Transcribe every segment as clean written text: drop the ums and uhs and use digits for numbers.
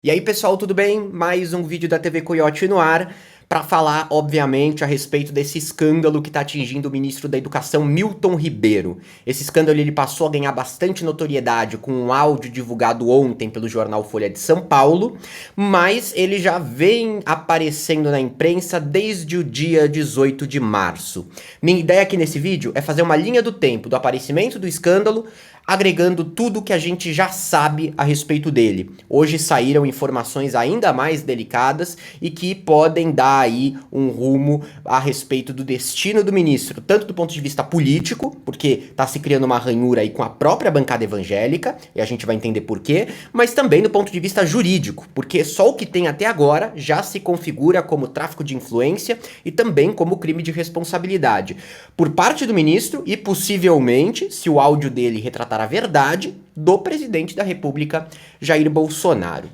E aí pessoal, tudo bem? Mais um vídeo da TV Coiote no ar para falar, obviamente, a respeito desse escândalo que está atingindo o ministro da Educação, Milton Ribeiro. Esse escândalo ele passou a ganhar bastante notoriedade com um áudio divulgado ontem pelo jornal Folha de São Paulo, mas ele já vem aparecendo na imprensa desde o dia 18 de março. Minha ideia aqui nesse vídeo é fazer uma linha do tempo do aparecimento do escândalo, agregando tudo que a gente já sabe a respeito dele. Hoje saíram informações ainda mais delicadas e que podem dar aí um rumo a respeito do destino do ministro, tanto do ponto de vista político, porque está se criando uma ranhura aí com a própria bancada evangélica, e a gente vai entender por quê, mas também do ponto de vista jurídico, porque só o que tem até agora já se configura como tráfico de influência e também como crime de responsabilidade por parte do ministro e possivelmente, se o áudio dele retratar a verdade, do presidente da República, Jair Bolsonaro.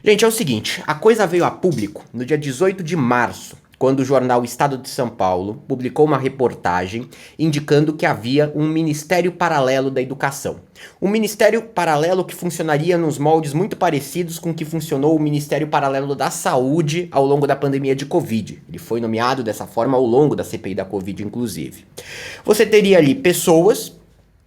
Gente, é o seguinte, a coisa veio a público no dia 18 de março, quando o jornal Estado de São Paulo publicou uma reportagem indicando que havia um ministério paralelo da educação. Um ministério paralelo que funcionaria nos moldes muito parecidos com o que funcionou o Ministério Paralelo da Saúde ao longo da pandemia de Covid. Ele foi nomeado dessa forma ao longo da CPI da Covid, inclusive. Você teria ali pessoas,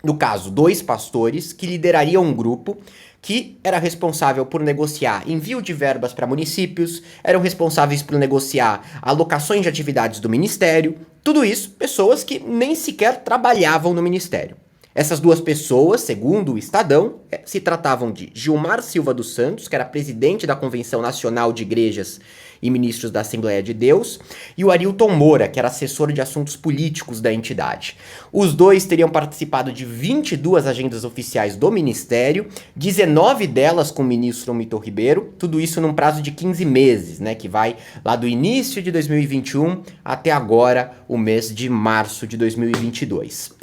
no caso, dois pastores, que liderariam um grupo que era responsável por negociar envio de verbas para municípios, eram responsáveis por negociar alocações de atividades do ministério, tudo isso, pessoas que nem sequer trabalhavam no ministério. Essas duas pessoas, segundo o Estadão, se tratavam de Gilmar Silva dos Santos, que era presidente da Convenção Nacional de Igrejas e Ministros da Assembleia de Deus, e o Arilton Moura, que era assessor de assuntos políticos da entidade. Os dois teriam participado de 22 agendas oficiais do Ministério, 19 delas com o ministro Milton Ribeiro, tudo isso num prazo de 15 meses, né, que vai lá do início de 2021 até agora, o mês de março de 2022.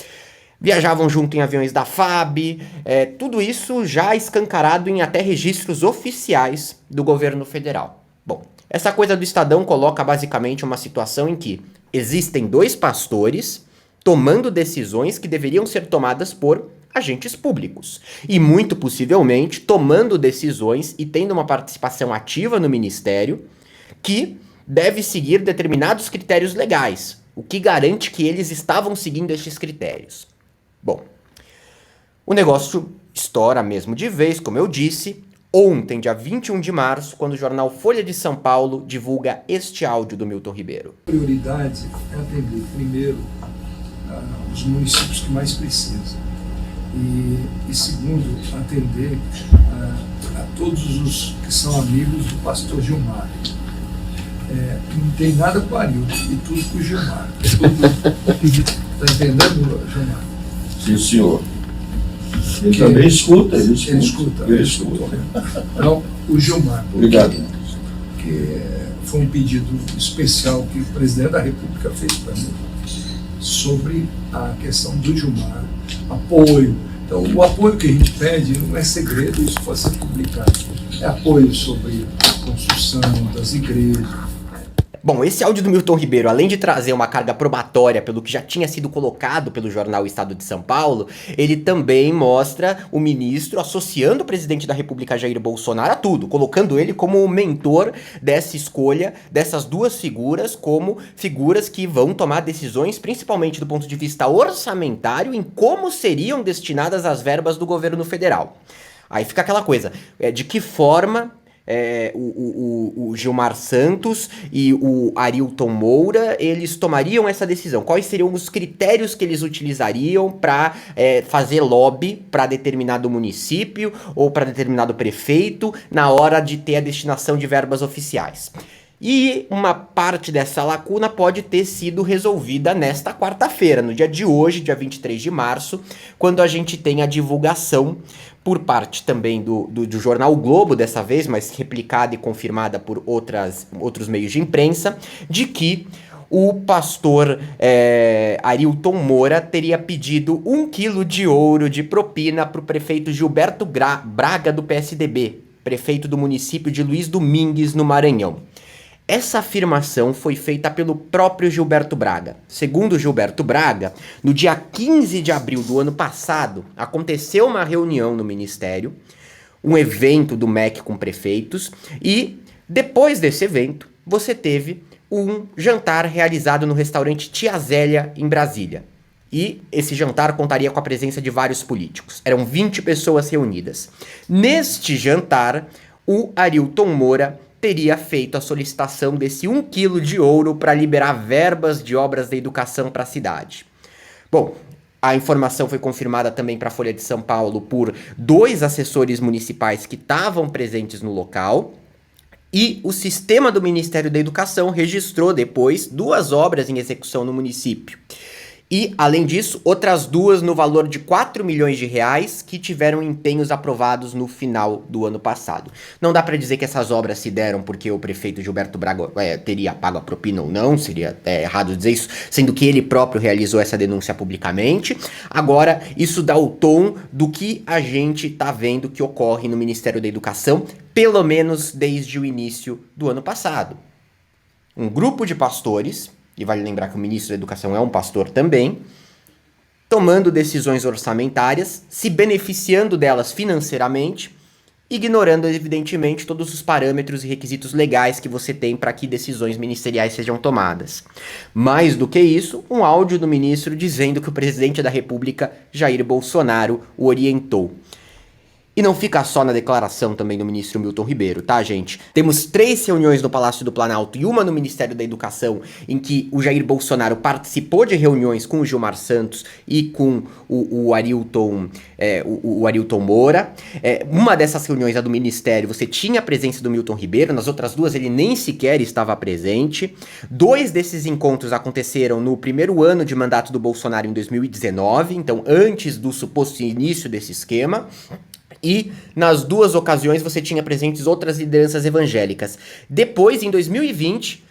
Viajavam junto em aviões da FAB, tudo isso já escancarado em até registros oficiais do governo federal. Bom, essa coisa do Estadão coloca basicamente uma situação em que existem dois pastores tomando decisões que deveriam ser tomadas por agentes públicos. E muito possivelmente tomando decisões e tendo uma participação ativa no ministério que deve seguir determinados critérios legais, o que garante que eles estavam seguindo estes critérios. Bom, o negócio estoura mesmo de vez, como eu disse, ontem, dia 21 de março, quando o jornal Folha de São Paulo divulga este áudio do Milton Ribeiro. A prioridade é atender, primeiro, os municípios que mais precisam. E segundo, atender a todos os que são amigos do pastor Gilmar. Não tem nada com o Arilton e tudo com o Gilmar. Está entendendo, Gilmar? Sim, senhor. Ele também escuta, ele escuta. Então, o Gilmar. Obrigado. Que foi um pedido especial que o presidente da República fez para mim sobre a questão do Gilmar, apoio. Então, o apoio que a gente pede não é segredo, isso pode ser publicado. É apoio sobre a construção das igrejas. Bom, esse áudio do Milton Ribeiro, além de trazer uma carga probatória pelo que já tinha sido colocado pelo jornal Estado de São Paulo, ele também mostra o ministro associando o presidente da República Jair Bolsonaro a tudo, colocando ele como o mentor dessa escolha, dessas duas figuras, como figuras que vão tomar decisões, principalmente do ponto de vista orçamentário, em como seriam destinadas as verbas do governo federal. Aí fica aquela coisa, de que forma o Gilmar Santos e o Arilton Moura, eles tomariam essa decisão? Quais seriam os critérios que eles utilizariam para fazer lobby para determinado município ou para determinado prefeito na hora de ter a destinação de verbas oficiais? E uma parte dessa lacuna pode ter sido resolvida nesta quarta-feira, no dia de hoje, dia 23 de março, quando a gente tem a divulgação por parte também do jornal o Globo, dessa vez, mas replicada e confirmada por outros meios de imprensa, de que o pastor Arilton Moura teria pedido 1 quilo de ouro de propina para o prefeito Gilberto Braga, do PSDB, prefeito do município de Luiz Domingues, no Maranhão. Essa afirmação foi feita pelo próprio Gilberto Braga. Segundo Gilberto Braga, no dia 15 de abril do ano passado, aconteceu uma reunião no Ministério um evento do MEC com prefeitos, e depois desse evento, você teve um jantar realizado no restaurante Tia Zélia, em Brasília. E esse jantar contaria com a presença de vários políticos. Eram 20 pessoas reunidas. Neste jantar, o Arilton Moura teria feito a solicitação desse 1 quilo de ouro para liberar verbas de obras da educação para a cidade. Bom, a informação foi confirmada também para a Folha de São Paulo por 2 assessores municipais que estavam presentes no local. E o sistema do Ministério da Educação registrou depois 2 obras em execução no município. E, além disso, outras 2 no valor de 4 milhões de reais que tiveram empenhos aprovados no final do ano passado. Não dá para dizer que essas obras se deram porque o prefeito Gilberto Braga teria pago a propina ou não, seria errado dizer isso, sendo que ele próprio realizou essa denúncia publicamente. Agora, isso dá o tom do que a gente tá vendo que ocorre no Ministério da Educação, pelo menos desde o início do ano passado. Um grupo de pastores, e vale lembrar que o ministro da Educação é um pastor também, tomando decisões orçamentárias, se beneficiando delas financeiramente, ignorando, evidentemente, todos os parâmetros e requisitos legais que você tem para que decisões ministeriais sejam tomadas. Mais do que isso, um áudio do ministro dizendo que o presidente da República, Jair Bolsonaro, o orientou. E não fica só na declaração também do ministro Milton Ribeiro, tá, gente? Temos 3 reuniões no Palácio do Planalto e uma no Ministério da Educação, em que o Jair Bolsonaro participou de reuniões com o Gilmar Santos e com o Arilton Moura. Uma dessas reuniões, a do Ministério, você tinha a presença do Milton Ribeiro, nas outras 2 ele nem sequer estava presente. 2 desses encontros aconteceram no primeiro ano de mandato do Bolsonaro, em 2019, então antes do suposto início desse esquema. E nas 2 ocasiões você tinha presentes outras lideranças evangélicas. Depois, em 2020,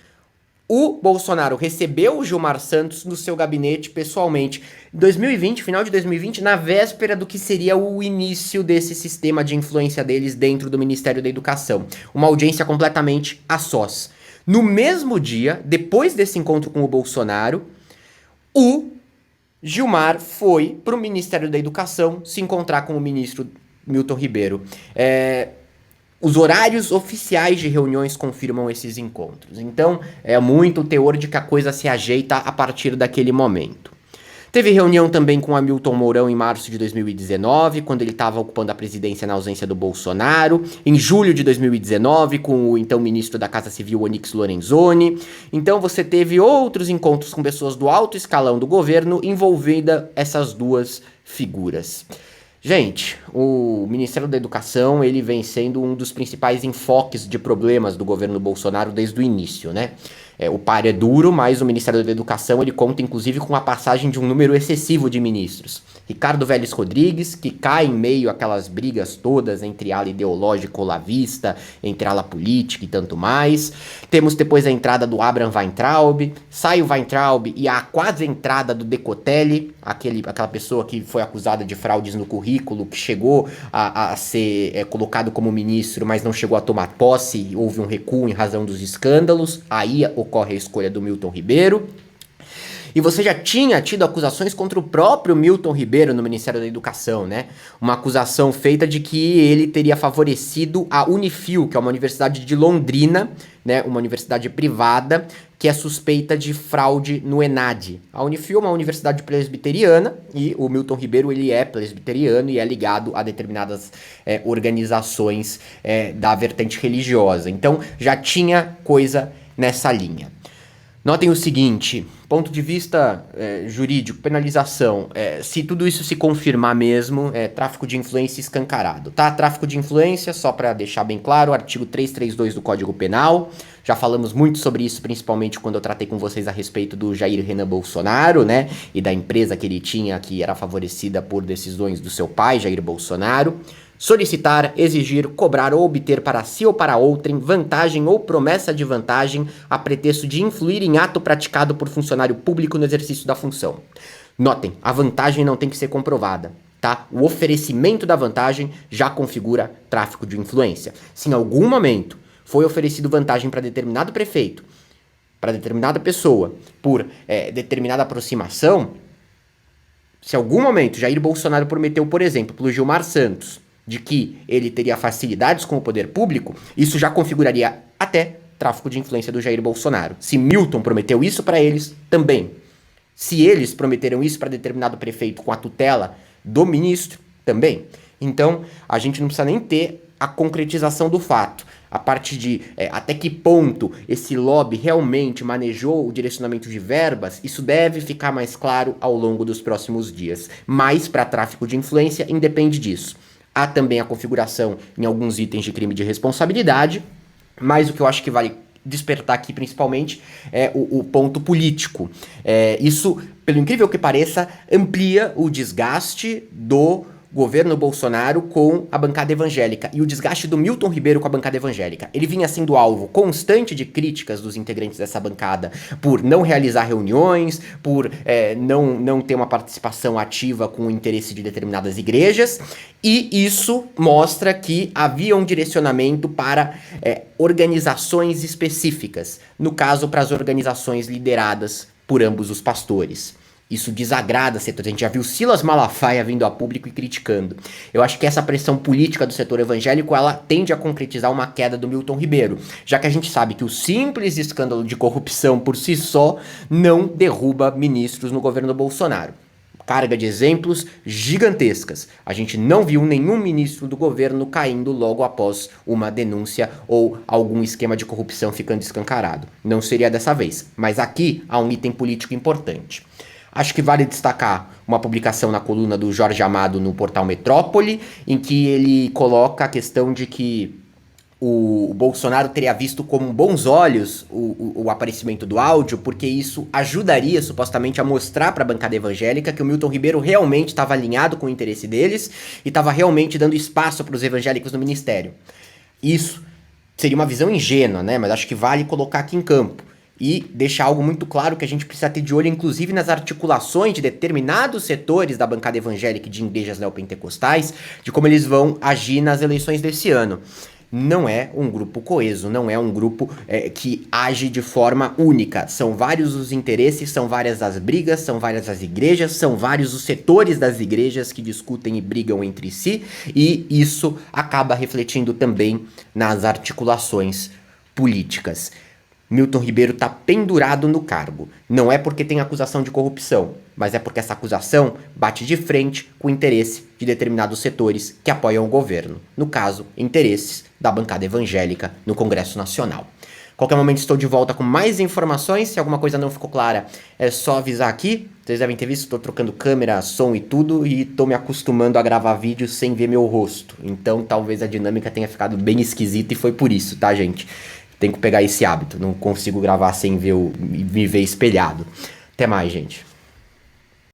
o Bolsonaro recebeu o Gilmar Santos no seu gabinete pessoalmente. Em 2020, final de 2020, na véspera do que seria o início desse sistema de influência deles dentro do Ministério da Educação. Uma audiência completamente a sós. No mesmo dia, depois desse encontro com o Bolsonaro, o Gilmar foi para o Ministério da Educação se encontrar com o ministro Milton Ribeiro. Os horários oficiais de reuniões confirmam esses encontros. Então, é muito o teor de que a coisa se ajeita a partir daquele momento. Teve reunião também com Hamilton Mourão em março de 2019, quando ele estava ocupando a presidência na ausência do Bolsonaro. Em julho de 2019, com o então ministro da Casa Civil, Onyx Lorenzoni. Então você teve outros encontros com pessoas do alto escalão do governo envolvendo essas 2 figuras. Gente, o Ministério da Educação, ele vem sendo um dos principais enfoques de problemas do governo Bolsonaro desde o início, né? O par é duro, mas o Ministério da Educação, ele conta inclusive com a passagem de um número excessivo de ministros. Ricardo Vélez Rodrigues, que cai em meio àquelas brigas todas entre ala ideológica olavista, entre ala política e tanto mais. Temos depois a entrada do Abraham Weintraub, sai o Weintraub e a quase entrada do Decotelli, aquela pessoa que foi acusada de fraudes no currículo, que chegou a ser colocado como ministro, mas não chegou a tomar posse, houve um recuo em razão dos escândalos, aí ocorre a escolha do Milton Ribeiro. E você já tinha tido acusações contra o próprio Milton Ribeiro no Ministério da Educação, né? Uma acusação feita de que ele teria favorecido a Unifil, que é uma universidade de Londrina, né? Uma universidade privada, que é suspeita de fraude no ENAD. A Unifil é uma universidade presbiteriana e o Milton Ribeiro, ele é presbiteriano e é ligado a determinadas organizações da vertente religiosa. Então já tinha coisa nessa linha. Notem o seguinte, ponto de vista jurídico, penalização, se tudo isso se confirmar mesmo, tráfico de influência escancarado, tá? Tráfico de influência, só para deixar bem claro, artigo 332 do Código Penal, já falamos muito sobre isso, principalmente quando eu tratei com vocês a respeito do Jair Renan Bolsonaro, né? E da empresa que ele tinha, que era favorecida por decisões do seu pai, Jair Bolsonaro. Solicitar, exigir, cobrar ou obter para si ou para outrem vantagem ou promessa de vantagem a pretexto de influir em ato praticado por funcionário público no exercício da função. Notem, a vantagem não tem que ser comprovada, tá? O oferecimento da vantagem já configura tráfico de influência. Se em algum momento foi oferecido vantagem para determinado prefeito, para determinada pessoa, por determinada aproximação, se em algum momento Jair Bolsonaro prometeu, por exemplo, pelo Gilmar Santos, de que ele teria facilidades com o poder público, isso já configuraria até tráfico de influência do Jair Bolsonaro. Se Milton prometeu isso para eles, também. Se eles prometeram isso para determinado prefeito com a tutela do ministro, também. Então, a gente não precisa nem ter a concretização do fato. A parte de até que ponto esse lobby realmente manejou o direcionamento de verbas, isso deve ficar mais claro ao longo dos próximos dias. Mas, para tráfico de influência, independe disso. Há também a configuração em alguns itens de crime de responsabilidade, mas o que eu acho que vale despertar aqui principalmente é o ponto político. Isso, pelo incrível que pareça, amplia o desgaste do governo Bolsonaro com a bancada evangélica e o desgaste do Milton Ribeiro com a bancada evangélica. Ele vinha sendo alvo constante de críticas dos integrantes dessa bancada por não realizar reuniões, por não ter uma participação ativa com o interesse de determinadas igrejas, e isso mostra que havia um direcionamento para organizações específicas, no caso para as organizações lideradas por ambos os pastores. Isso desagrada setores. A gente já viu Silas Malafaia vindo a público e criticando. Eu acho que essa pressão política do setor evangélico, ela tende a concretizar uma queda do Milton Ribeiro, já que a gente sabe que o simples escândalo de corrupção por si só não derruba ministros no governo Bolsonaro. Carga de exemplos gigantescas. A gente não viu nenhum ministro do governo caindo logo após uma denúncia ou algum esquema de corrupção ficando escancarado. Não seria dessa vez. Mas aqui há um item político importante. Acho que vale destacar uma publicação na coluna do Jorge Amado no portal Metrópole, em que ele coloca a questão de que o Bolsonaro teria visto com bons olhos o aparecimento do áudio, porque isso ajudaria supostamente a mostrar para a bancada evangélica que o Milton Ribeiro realmente estava alinhado com o interesse deles e estava realmente dando espaço para os evangélicos no ministério. Isso seria uma visão ingênua, né? Mas acho que vale colocar aqui em campo. E deixar algo muito claro que a gente precisa ter de olho, inclusive nas articulações de determinados setores da bancada evangélica e de igrejas neopentecostais, de como eles vão agir nas eleições desse ano. Não é um grupo coeso, não é um grupo que age de forma única. São vários os interesses, são várias as brigas, são várias as igrejas, são vários os setores das igrejas que discutem e brigam entre si, e isso acaba refletindo também nas articulações políticas. Milton Ribeiro está pendurado no cargo. Não é porque tem acusação de corrupção, mas é porque essa acusação bate de frente com o interesse de determinados setores que apoiam o governo. No caso, interesses da bancada evangélica no Congresso Nacional. Qualquer momento estou de volta com mais informações. Se alguma coisa não ficou clara, é só avisar aqui. Vocês devem ter visto, estou trocando câmera, som e tudo, e estou me acostumando a gravar vídeos sem ver meu rosto. Então talvez a dinâmica tenha ficado bem esquisita e foi por isso, tá, gente? Tenho que pegar esse hábito, não consigo gravar sem me ver espelhado. Até mais, gente.